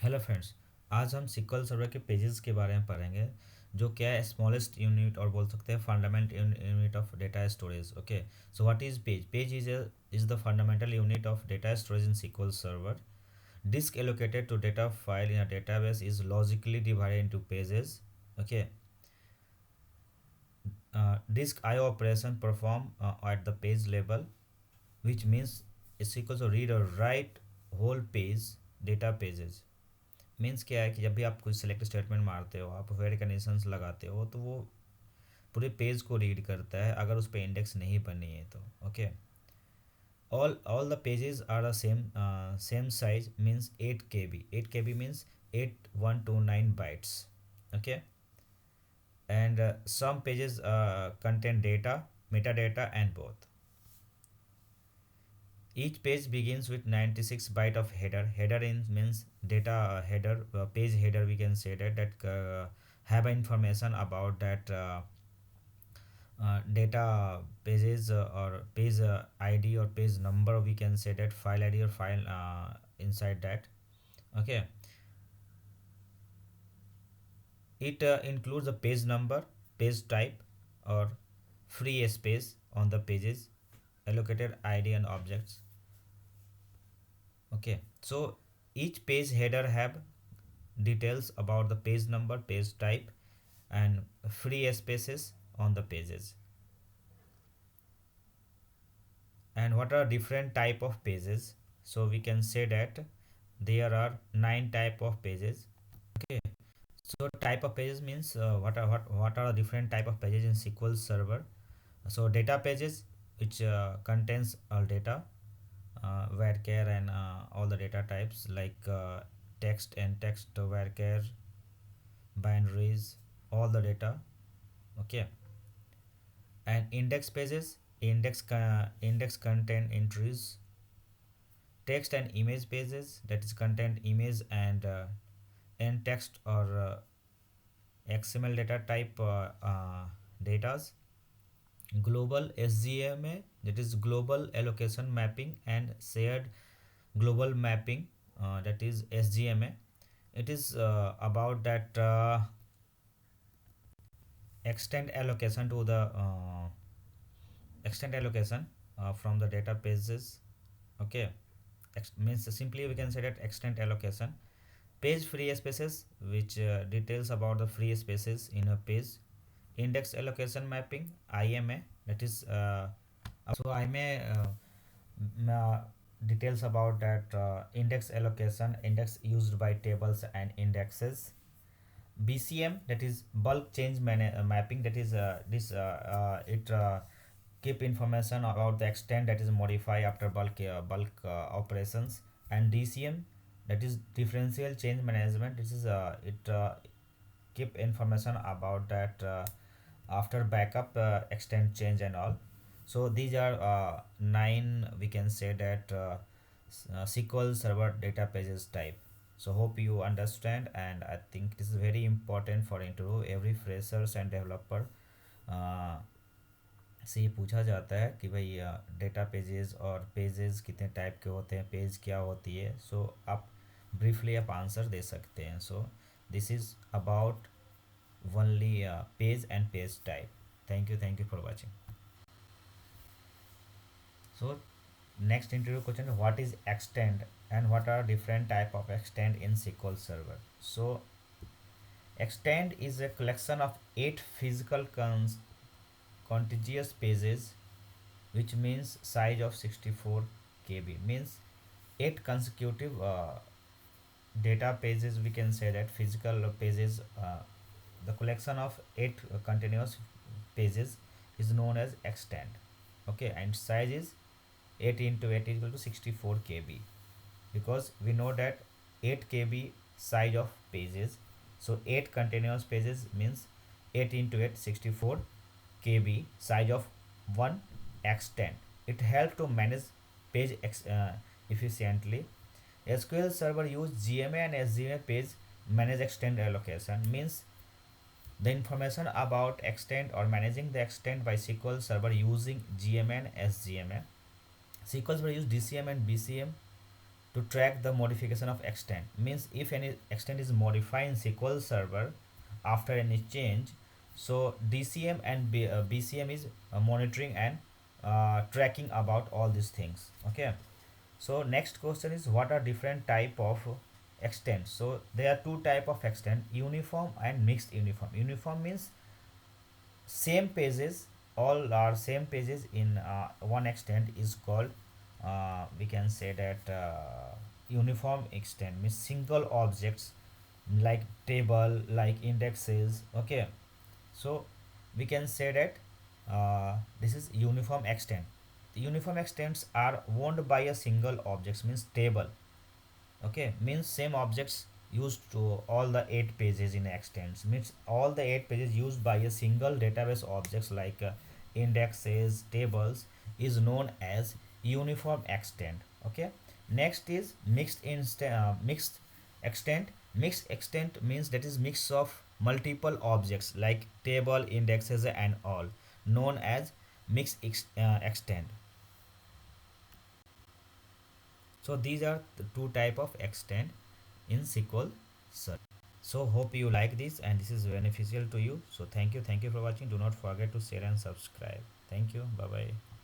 Hello friends. आज हम SQL server के पेजेस के बारे में पढ़ेंगे, जो क्या है स्मॉलेस्ट यूनिट और बोल सकते हैं fundamental unit of data storage. Okay, so what is page? Page is the fundamental unit of data storage in SQL server. Disk allocated to data file in a database is logically divided into pages. Okay, disk IO operation perform at the page level, which means it's equal to read or write whole page data pages. Means क्या है कि जब भी आप कोई select statement मारते हो, आप वेर कंडीशंस लगाते हो, तो वो पूरे पेज को रीड करता है अगर उस पर इंडेक्स नहीं बनी है तो. Okay, all the pages are the same size, means 8 KB. 8 KB means 8129 bytes. Okay, and some pages contain data, metadata, and both. Each page begins with 96 byte of header. Header in means data header, page header. We can say that have information about that data pages or page ID or page number. We can say that file ID or file inside that. Okay, it includes the page number, page type, or free space on the pages, allocated ID and objects. Okay, so each page header have details about the page number, page type, and free spaces on the pages. And what are different type of pages? So we can say that there are 9 type of pages. Okay, so type of pages means what are the different type of pages in SQL Server. So data pages, which contains all data, varchar and all the data types like text and text varchar, binaries, all the data. Okay, and index pages, index contain entries. Text and image pages, that is content image and text or XML data type datas. Global SGMA, that is global allocation mapping, and shared global mapping, that is SGMA. It is about that extend allocation to the extend allocation from the data pages. Okay, means simply we can say that extend allocation. Page free spaces, which details about the free spaces in a page. Index allocation mapping, IMA, that is so IMA details about that index allocation, index used by tables and indexes. BCM, that is bulk change mapping, that is it keep information about the extent that is modify after bulk operations. And DCM, that is differential change management, this is it keep information about that after backup extent change and all. So these are 9, we can say that SQL Server data pages type. So hope you understand, and I think this is very important for interview. Every freshers and developer से ये पूछा जाता है कि भाई data pages और pages कितने type के होते हैं, पेज क्या होती है. सो आप ब्रीफली आप आंसर दे सकते हैं. So this is about only page and page type. Thank you for watching. So next interview question: what is extend and what are different type of extend in SQL Server? So extend is a collection of 8 physical contiguous pages, which means size of 64 KB, means 8 consecutive data pages. We can say that physical pages, the collection of 8 continuous pages is known as extend. Okay, and size is 8 into 8 is equal to 64 KB, because we know that 8 KB size of pages. So 8 continuous pages means 8 into 8 64 KB size of one extend. It helps to manage page efficiently. SQL Server use GMA and SGMA page manage extend allocation, means the information about extend or managing the extend by SQL Server using GMA and SGMA. SQL Server use DCM and BCM to track the modification of extent. Means if any extent is modified in SQL Server after any change, so DCM and BCM is monitoring and tracking about all these things. Okay. So next question is, what are different type of extent? So there are two type of extent: uniform and mixed uniform. Uniform means same pages, all are same pages in one extent is called, we can say that uniform extent means single objects like table, like indexes. Okay, so we can say that this is uniform extent. The uniform extents are owned by a single objects, means table. Okay, means same objects used to all the 8 pages in extents, means all the 8 pages used by a single database objects like indexes, tables is known as uniform extent. Okay, next is mixed extent. Mixed extent means that is mix of multiple objects like table, indexes and all, known as extent. So these are the two type of extent in SQL Server. So hope you like this and this is beneficial to you. So thank you for watching. Do not forget to share and subscribe. Thank you. Bye bye.